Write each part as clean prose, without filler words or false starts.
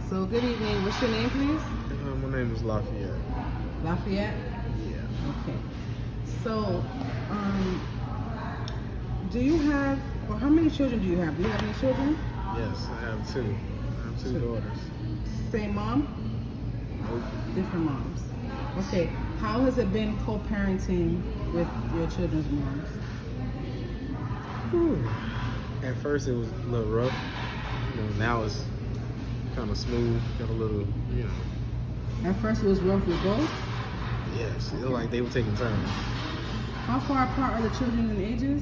So good evening. What's your name, please? My name is Lafayette. Lafayette? Yeah. Okay. So, do you have, or how many children do you have? Do you have any children? Yes, I have two. I have two daughters. Same mom? Nope. Different moms. Okay. How has it been co-parenting with your children's moms? Whew. At first it was a little rough. Now it's kind of smooth. Got a little, At first it was rough with both? Yes, it like they were taking turns. How far apart are the children in ages?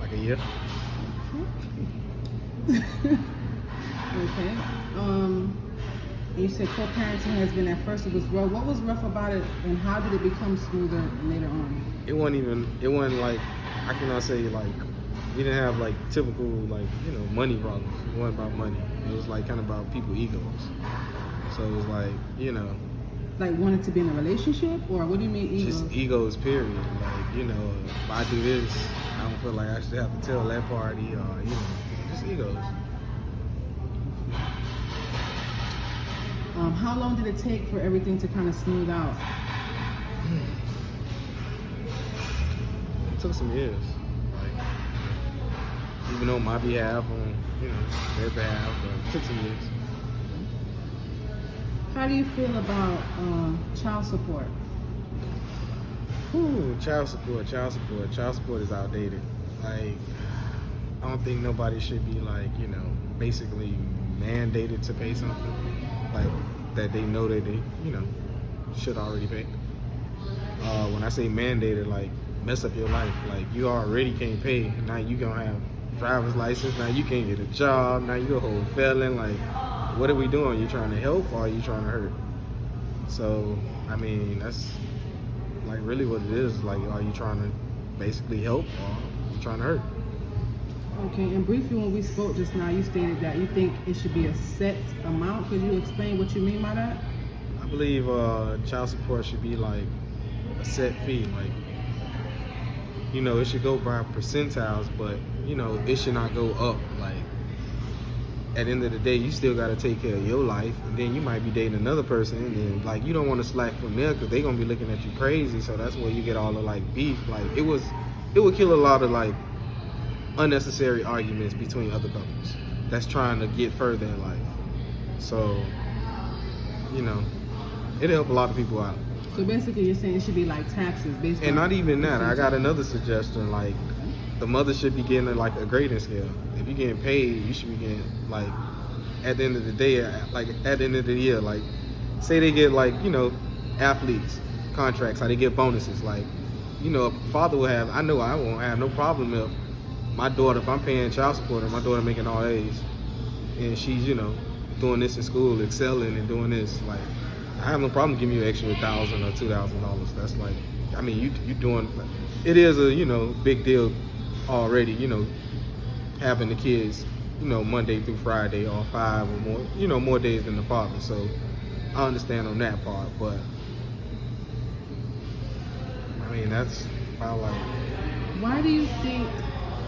Like a year. Okay. You said co-parenting has been, at first it was rough. What was rough about it, and how did it become smoother later on? It wasn't like, I cannot say like, we didn't have like typical like, money problems. It wasn't about money. It was like kind of about people egos. So it was like, Like wanted to be in a relationship, or what do you mean egos? just egos, period. Like, if I do this, I don't feel like I should have to tell that party, or, just egos. How long did it take for everything to kind of smooth out? It took some years. Like, even on my behalf, on, their behalf, but it took some years. How do you feel about child support? Ooh, child support is outdated. Like, I don't think nobody should be like, basically mandated to pay something like that they know that they, should already pay. When I say mandated, like mess up your life. Like you already can't pay. Now you gonna have driver's license. Now you can't get a job. Now you a whole felon. Like, what are we doing? You trying to help or are you trying to hurt? So, I mean, that's like really what it is. Like, are you trying to basically help or are you trying to hurt? Okay, and briefly when we spoke just now, you stated that you think it should be a set amount. Could you explain what you mean by that? I believe child support should be like a set fee. Like, it should go by percentiles, but, it should not go up. Like, at the end of the day, you still got to take care of your life, and then you might be dating another person, and then, like, you don't want to slack from there because they're going to be looking at you crazy, so that's where you get all the, like, beef. Like, it would kill a lot of, like, unnecessary arguments between other couples that's trying to get further in life. So, it'll help a lot of people out. So basically you're saying it should be like taxes based on... And not even that. I got another suggestion. Like, the mother should be getting like a grading scale. If you're getting paid, you should be getting like at the end of the day, like at the end of the year, like say they get like, athletes contracts, how they get bonuses. Like, a father will have, I know I won't have no problem if my daughter, if I'm paying child support and my daughter making all A's and she's, doing this in school, excelling and doing this, like I have no problem giving you an extra $1,000 or $2,000. That's like, I mean, you doing, it is a, big deal already, having the kids, Monday through Friday or 5 or more, more days than the father. So I understand on that part, but I mean, that's about like. Why do you think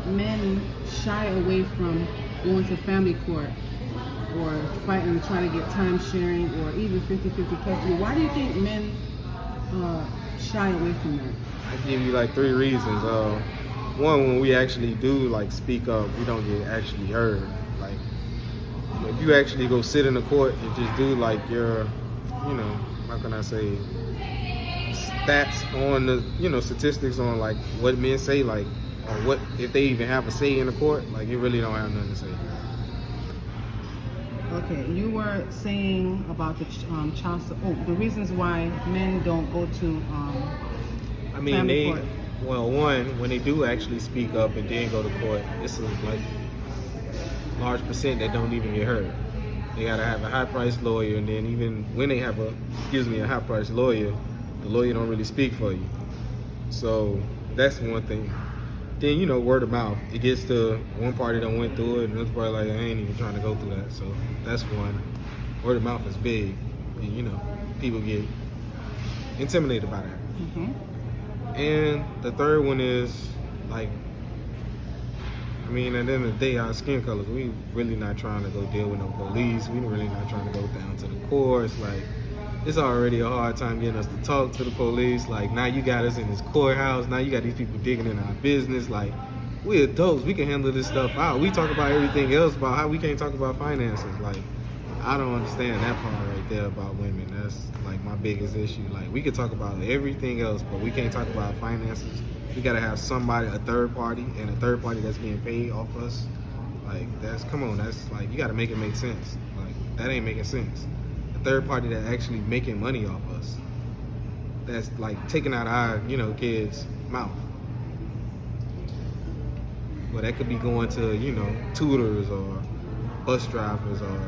men shy away from going to family court or fighting to try to get time sharing or even 50-50 custody? Why do you think men shy away from that? I give you like 3 reasons. One, when we actually do like speak up, we don't get actually heard. Like, if you actually go sit in the court and just do like your, how can I say, stats on the, statistics on like what men say, like, or what if they even have a say in the court, like it really don't have nothing to say. Okay, you were saying about the child support. The reasons why men don't go to I mean, family court. Well, one, when they do actually speak up and then go to court, it's a like large percent that don't even get heard. They gotta have a high-priced lawyer, and then even when they have a high-priced lawyer, the lawyer don't really speak for you. So that's one thing. Then, word of mouth. It gets to one party that went through it, and another party like, I ain't even trying to go through that. So that's one. Word of mouth is big, and people get intimidated by that. Mm-hmm. And the third one is like I mean, at the end of the day, our skin colors, we really not trying to go deal with no police. We really not trying to go down to the courts. Like, it's already a hard time getting us to talk to the police. Like, now you got us in this courthouse. Now you got these people digging in our business. Like, we adults, we can handle this stuff out. We talk about everything else, about how we can't talk about finances. Like, I don't understand that part right there about women. That's like my biggest issue. Like, we could talk about everything else, but we can't talk about finances. We gotta have somebody, a third party, and a third party that's getting paid off us. Like, come on, that's like, you gotta make it make sense. Like, that ain't making sense. A third party that actually making money off us. That's like taking out our, kids' mouth. Well, that could be going to, tutors or bus drivers or,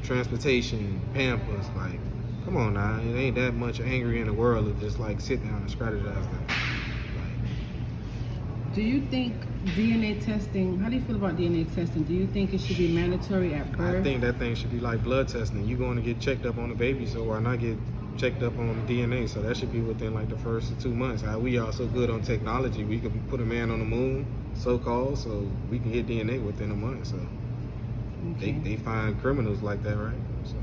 transportation, Pampers. Like, come on now, it ain't that much angry in the world to just like sit down and strategize that. Do you think DNA testing, how do you feel about DNA testing? Do you think it should be mandatory at birth? I think that thing should be like blood testing. You're going to get checked up on the baby, so why not get checked up on the DNA? So that should be within like the first 2 months. How we are so good on technology, we could put a man on the moon, so-called, so we can get DNA within a month. So Okay. they find criminals like that, right? So.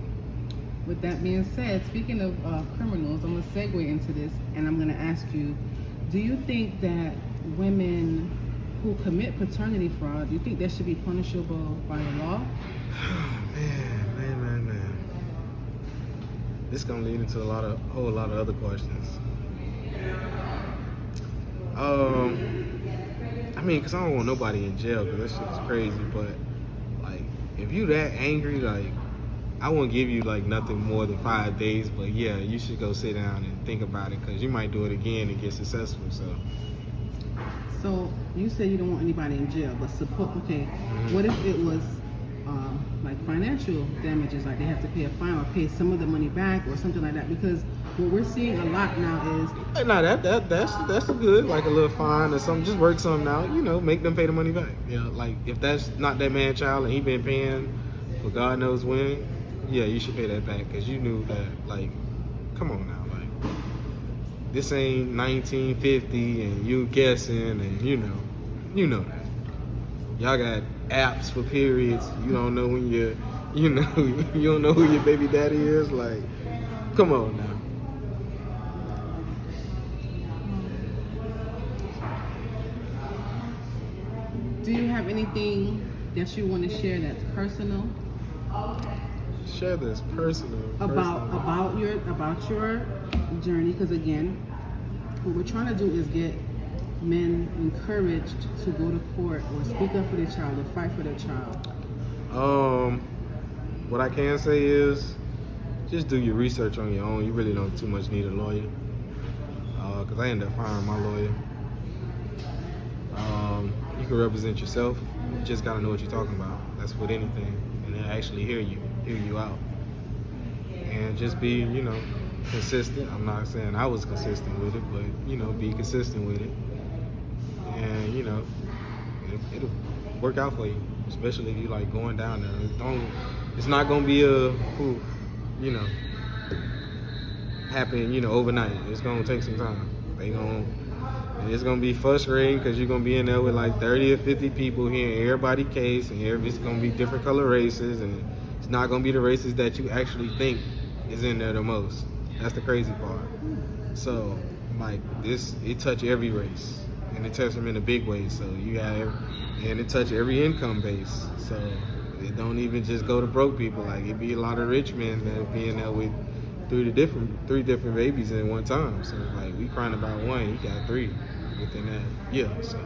With that being said, speaking of criminals, I'm going to segue into this, and I'm going to ask you, do you think that women who commit paternity fraud, do you think that should be punishable by the law? Man. This gonna lead into a whole lot of other questions. I mean, cause I don't want nobody in jail, cause that shit is crazy. But like, if you that angry, like, I won't give you like nothing more than 5 days. But yeah, you should go sit down and think about it, cause you might do it again and get successful. So you say you don't want anybody in jail, but what if it was like financial damages, like they have to pay a fine or pay some of the money back or something like that? Because what we're seeing a lot now is that's good, like a little fine or something. Just work something out, make them pay the money back. Yeah, like if that's not that man's child and he been paying for God knows when, yeah, you should pay that back, because you knew that. Like, come on now, like, this ain't 1950 and you guessing, and you know that. Y'all got apps for periods. You don't know when you don't know who your baby daddy is. Like, come on now. do you have anything that you want to share that's personal Share this personal. about your journey? Because again, what we're trying to do is get men encouraged to go to court or speak up for their child or fight for their child. What I can say is, just do your research on your own. You really don't too much need a lawyer. Because I ended up firing my lawyer. You can represent yourself. You just gotta know what you're talking about. That's with anything, and they'll actually hear you out. And just be, consistent. I'm not saying I was consistent with it, but be consistent with it. And it'll work out for you, especially if you like going down there. It's not gonna be happen, overnight. It's gonna take some time. It's gonna be frustrating, because you're gonna be in there with like 30 or 50 people hearing everybody's case, and it's gonna be different color races, and it's not gonna be the races that you actually think is in there the most. That's the crazy part. So like this, it touch every race, and it touch them in a big way. So and it touch every income base. So it don't even just go to broke people. Like, it be a lot of rich men that be in there with three different babies at one time. So like, we crying about one, you got 3 within that. Yeah, so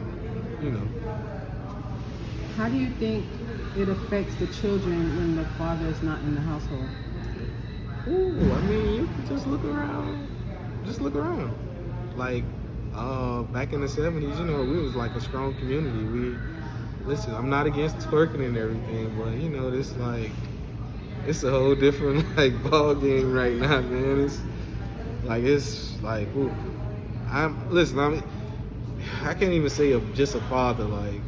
How do you think it affects the children when the father is not in the household? Ooh, I mean, you can just look around. Like, back in the 70s, we was like a strong community. Listen, I'm not against twerking and everything, but this like, it's a whole different like ball game right now, man. It's like, ooh. I can't even say just a father. Like,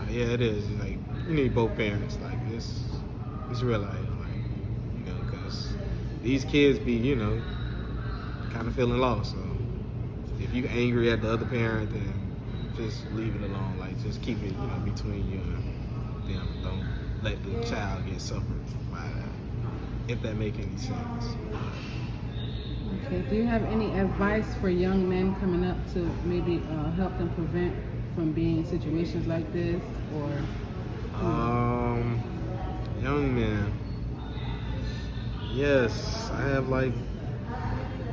yeah, it is. Like, you need both parents. Like, it's real life. Like, because these kids be, kind of feeling lost. So if you angry at the other parent, then just leave it alone. Like, just keep it, between you and them. Don't let the child get suffered by that, if that make any sense. Okay. Do you have any advice for young men coming up to maybe help them prevent from being in situations like this, or? Young men. Yes, I have like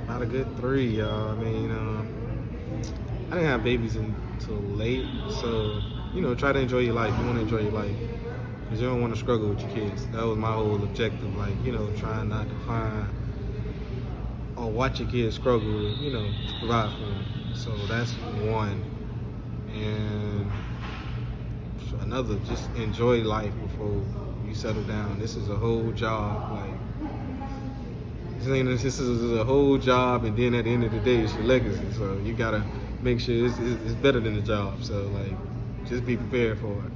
about a good 3, y'all. I mean, I didn't have babies until late, so try to enjoy your life. You want to enjoy your life because you don't want to struggle with your kids. That was my whole objective. Like, trying not to find or watch your kids struggle, to provide for them. So that's one. And another, just enjoy life before you settle down. This is a whole job. Like, this is a whole job, and then at the end of the day, it's your legacy. So you gotta make sure it's better than the job. So like, just be prepared for it.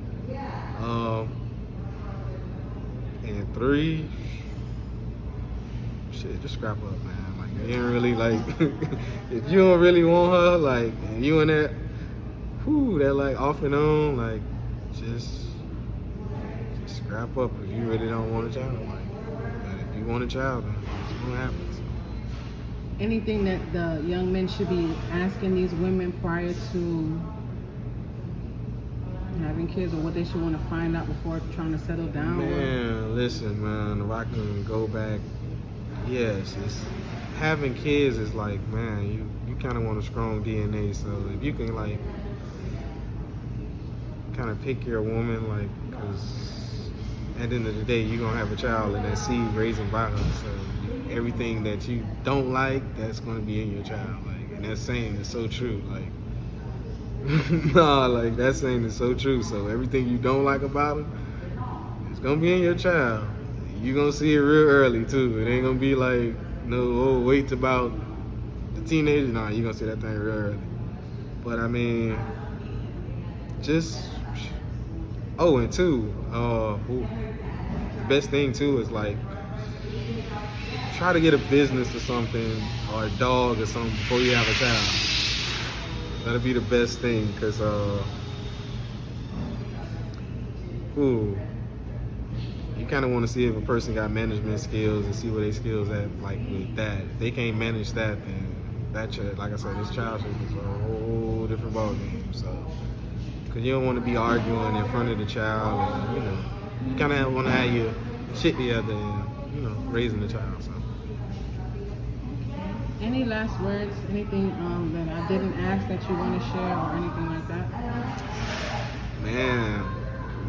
And 3, shit, just scrap up, man. Like, you ain't really like, if you don't really want her, like, and you in that, that like off and on, like, just scrap up if you really don't want a child. Like, but if you want a child, then it's what happens. Anything that the young men should be asking these women prior to having kids, or what they should want to find out before trying to settle down? Man, listen, man, if I can go back, yes, having kids is like, man, you kind of want a strong DNA. So if you can like kind of pick your woman, like, because at the end of the day, you're gonna have a child and that seed raising by her. So everything that you don't like, that's gonna be in your child. Like, and that saying is so true. Like, nah, like that saying is so true. So everything you don't like about her, it's gonna be in your child. You're gonna see it real early too. It ain't gonna be like, no, wait till about the teenager. Nah, you're gonna see that thing real early. But I mean, just, and 2, the best thing too is like, try to get a business or something, or a dog or something before you have a child. That'll be the best thing, because you kind of want to see if a person got management skills and see where their skills at. Like with that, if they can't manage that, then that child, like I said, this child is a whole different ballgame. So, because you don't want to be arguing in front of the child, and you kind of want to have your shit together and raising the child. So. Any last words? Anything that I didn't ask that you want to share, or anything like that? Man,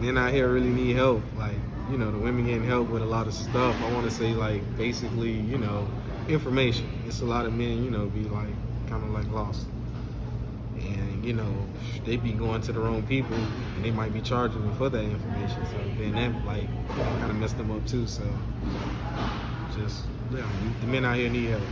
men out here really need help. Like, the women getting help with a lot of stuff. I want to say, like, basically, information. It's a lot of men, be like, kind of like lost. And, they be going to the wrong people, and they might be charging them for that information. So then that, like, kind of messed them up too. So just, the men out here need help.